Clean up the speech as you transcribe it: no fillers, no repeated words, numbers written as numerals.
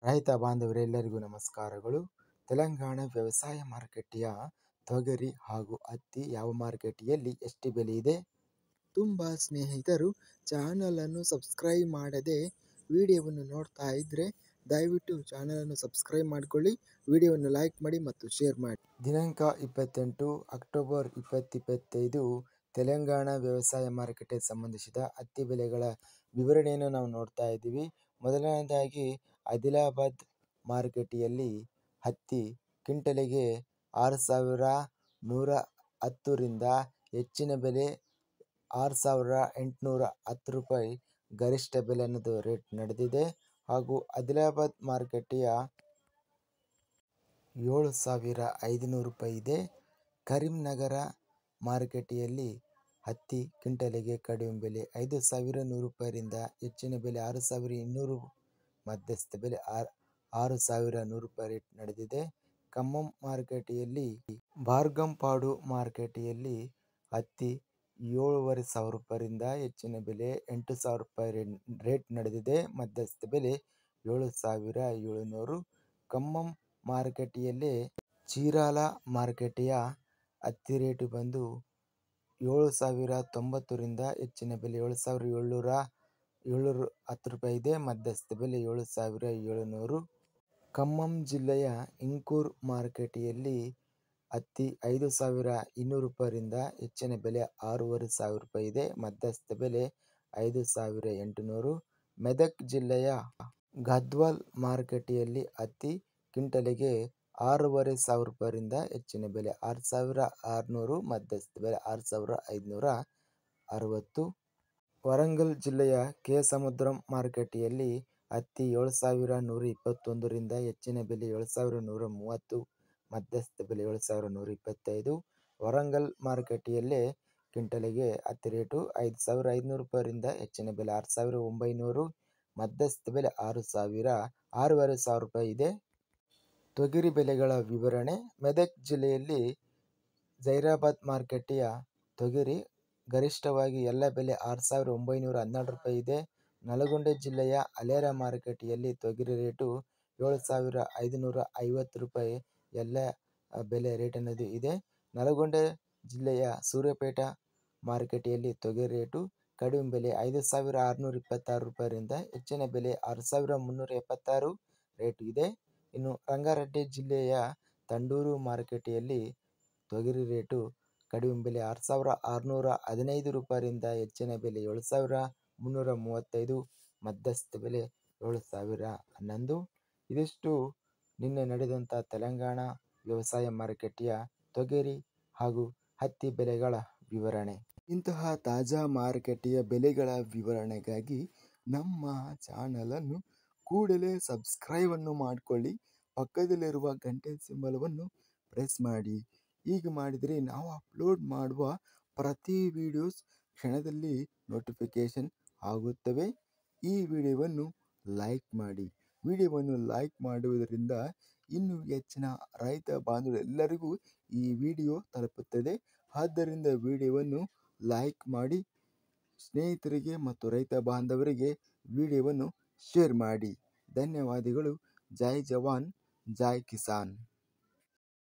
ರೈತ ಬಾಂಧವರೆಲ್ಲರಿಗೂ ನಮಸ್ಕಾರಗಳು. ತೆಲಂಗಾಣ ವ್ಯವಸಾಯ ಮಾರುಕಟ್ಟೆಯ ತೊಗರಿ ಹಾಗೂ ಹತ್ತಿ ಯಾವ ಮಾರುಕಟ್ಟೆಯಲ್ಲಿ ಎಷ್ಟು ಬೆಲೆ ಇದೆ? ತುಂಬ ಸ್ನೇಹಿತರು ಚಾನಲನ್ನು ಸಬ್ಸ್ಕ್ರೈಬ್ ಮಾಡದೆ ವಿಡಿಯೋವನ್ನು ನೋಡ್ತಾ ಇದ್ದರೆ ದಯವಿಟ್ಟು ಚಾನಲನ್ನು ಸಬ್ಸ್ಕ್ರೈಬ್ ಮಾಡಿಕೊಳ್ಳಿ, ವಿಡಿಯೋವನ್ನು ಲೈಕ್ ಮಾಡಿ ಮತ್ತು ಶೇರ್ ಮಾಡಿ. ದಿನಾಂಕ 28 ಅಕ್ಟೋಬರ್ 2025 ತೆಲಂಗಾಣ ವ್ಯವಸಾಯ ಮಾರುಕಟ್ಟೆಗೆ ಸಂಬಂಧಿಸಿದ ಹತ್ತಿ ಬೆಲೆಗಳ ವಿವರಣೆಯನ್ನು ನಾವು ನೋಡ್ತಾ ಇದ್ದೀವಿ. ಮೊದಲನೇದಾಗಿ ಆದಿಲಾಬಾದ್ ಮಾರುಕಟ್ಟೆಯಲ್ಲಿ ಹತ್ತಿ ಕ್ವಿಂಟಲಿಗೆ 6,110 ರಿಂದ ಹೆಚ್ಚಿನ ಬೆಲೆ 6,810 ರೂಪಾಯಿ ಗರಿಷ್ಠ ಬೆಲೆ ಅನ್ನೋದು ರೇಟ್ ನಡೆದಿದೆ. ಹಾಗೂ ಆದಿಲಾಬಾದ್ ಮಾರುಕಟ್ಟೆಯ 7,500 ರೂಪಾಯಿ ಇದೆ. ಕರೀಂನಗರ ಮಾರುಕಟ್ಟೆಯಲ್ಲಿ ಹತ್ತಿ ಕ್ವಿಂಟಲಿಗೆ ಕಡಿಮೆ ಬೆಲೆ 5,100 ರೂಪಾಯಿರಿಂದ ಹೆಚ್ಚಿನ ಬೆಲೆ 6,200, ಮಧ್ಯಸ್ಥ ಬೆಲೆ 6,100 ರೂಪಾಯಿ ರೇಟ್ ನಡೆದಿದೆ. ಖಮ್ಮಂ ಮಾರುಕಟ್ಟೆಯಲ್ಲಿ ಬಾರ್ಗಂಪಾಡು ಮಾರುಕಟ್ಟೆಯಲ್ಲಿ ಹತ್ತಿ 7,500 ರೂಪಾಯಿರಿಂದ ಹೆಚ್ಚಿನ ಬೆಲೆ 8,000 ರೂಪಾಯಿ ರೇಟ್ ನಡೆದಿದೆ. ಮಧ್ಯಸ್ಥ ಬೆಲೆ 7,700. ಖಮ್ಮಂ ಮಾರುಕಟ್ಟೆಯಲ್ಲಿ ಚೀರಾಲ ಮಾರುಕಟ್ಟೆಯ ಹತ್ತಿ ರೇಟು ಬಂದು 7,090 ರಿಂದ ಹೆಚ್ಚಿನ ಬೆಲೆ 7,710 ರೂಪಾಯಿ ಇದೆ. ಮಧ್ಯಸ್ಥ ಬೆಲೆ 7,700. ಖಮ್ಮಂ ಜಿಲ್ಲೆಯ ಇಂಕೂರ್ ಮಾರುಕಟ್ಟೆಯಲ್ಲಿ ಹತ್ತಿ 5,200 ರೂಪಾಯಿರಿಂದ ಹೆಚ್ಚಿನ ಬೆಲೆ 6,500 ರೂಪಾಯಿ ಇದೆ. ಮಧ್ಯಸ್ಥ ಬೆಲೆ 5,800. ಮೆದಕ್ ಜಿಲ್ಲೆಯ ಗದ್ವಾಲ್ ಮಾರುಕಟ್ಟೆಯಲ್ಲಿ ಹತ್ತಿ ಕ್ವಿಂಟಲಿಗೆ 6,500 ರೂಪಾಯಿರಿಂದ ಹೆಚ್ಚಿನ ಬೆಲೆ 6,600, ಮಧ್ಯಸ್ಥ ಬೆಲೆ 6,560. ವರಂಗಲ್ ಜಿಲ್ಲೆಯ ಕೆ ಸಮುದ್ರಂ ಮಾರುಕಟ್ಟೆಯಲ್ಲಿ ಹತ್ತಿ 7,121 ರಿಂದ ಹೆಚ್ಚಿನ ಬೆಲೆ 7,130, ಮಧ್ಯಸ್ಥ ಬೆಲೆ 7,125. ವರಂಗಲ್ ಮಾರುಕಟ್ಟೆಯಲ್ಲಿ ಕ್ವಿಂಟಲಿಗೆ ಹತ್ತಿ ರೇಟು 5,500 ರೂಪಾಯಿರಿಂದ ಹೆಚ್ಚಿನ ಬೆಲೆ 6,900, ಮಧ್ಯಸ್ಥ ಬೆಲೆ 6,500 ರೂಪಾಯಿ ಇದೆ. ತೊಗರಿ ಬೆಲೆಗಳ ವಿವರಣೆ. ಮೆದಕ್ ಜಿಲ್ಲೆಯಲ್ಲಿ ಜೈರಾಬಾದ್ ಮಾರುಕಟ್ಟೆಯ ತೊಗರಿ ಗರಿಷ್ಠವಾಗಿ ಎಲ್ಲ ಬೆಲೆ 6,912 ರೂಪಾಯಿ ಇದೆ. ನಲ್ಗೊಂಡ ಜಿಲ್ಲೆಯ ಅಲೇರ ಮಾರುಕಟ್ಟೆಯಲ್ಲಿ ತೊಗರಿ ರೇಟು 7,550 ರೂಪಾಯಿ ಎಲ್ಲ ಬೆಲೆ ರೇಟ್ ಅನ್ನೋದು ಇದೆ. ನಲ್ಗೊಂಡ ಜಿಲ್ಲೆಯ ಸೂರ್ಯಾಪೇಟ ಮಾರುಕಟ್ಟೆಯಲ್ಲಿ ತೊಗರಿ ರೇಟು ಕಡಿಮೆ ಬೆಲೆ 5,626 ರೂಪಾಯಿರಿಂದ ಹೆಚ್ಚಿನ ಬೆಲೆ 6,376 ರೇಟ್ ಇದೆ. ಇನ್ನು ರಂಗಾರೆಡ್ಡಿ ಜಿಲ್ಲೆಯ ತಂಡೂರು ಮಾರುಕಟ್ಟೆಯಲ್ಲಿ ತೊಗರಿ ರೇಟು ಕಡಿಮೆ ಬೆಲೆ 6,615 ರೂಪಾಯಿರಿಂದ ಹೆಚ್ಚಿನ ಬೆಲೆ 7,335, ಮಧ್ಯಸ್ಥ ಬೆಲೆ 7,011. ಇದಿಷ್ಟು ನಿನ್ನೆ ನಡೆದಂಥ ತೆಲಂಗಾಣ ವ್ಯವಸಾಯ ಮಾರುಕಟ್ಟೆಯ ತೊಗರಿ ಹಾಗೂ ಹತ್ತಿ ಬೆಲೆಗಳ ವಿವರಣೆ. ಇಂತಹ ತಾಜಾ ಮಾರುಕಟ್ಟೆಯ ಬೆಲೆಗಳ ವಿವರಣೆಗಾಗಿ ನಮ್ಮ ಚಾನಲನ್ನು ಕೂಡಲೇ ಸಬ್ಸ್ಕ್ರೈಬನ್ನು ಮಾಡಿಕೊಳ್ಳಿ, ಪಕ್ಕದಲ್ಲಿರುವ ಗಂಟೆ ಸಿಂಬಲವನ್ನು ಪ್ರೆಸ್ ಮಾಡಿ. ಹೀಗೆ ಮಾಡಿದರೆ ನಾವು ಅಪ್ಲೋಡ್ ಮಾಡುವ ಪ್ರತಿ ವಿಡಿಯೋಸ್ ಕ್ಷಣದಲ್ಲಿ ನೋಟಿಫಿಕೇಷನ್ ಆಗುತ್ತವೆ. ಈ ವಿಡಿಯೋವನ್ನು ಲೈಕ್ ಮಾಡಿ. ವಿಡಿಯೋವನ್ನು ಲೈಕ್ ಮಾಡುವುದರಿಂದ ಇನ್ನೂ ಹೆಚ್ಚಿನ ರೈತ ಬಾಂಧವರೆಲ್ಲರಿಗೂ ಈ ವಿಡಿಯೋ ತಲುಪುತ್ತದೆ. ಆದ್ದರಿಂದ ವಿಡಿಯೋವನ್ನು ಲೈಕ್ ಮಾಡಿ, ಸ್ನೇಹಿತರಿಗೆ ಮತ್ತು ರೈತ ಬಾಂಧವರಿಗೆ ವಿಡಿಯೋವನ್ನು ಶೇರ್ ಮಾಡಿ. ಧನ್ಯವಾದಗಳು. ಜೈ ಜವಾನ್, ಜೈ ಕಿಸಾನ್.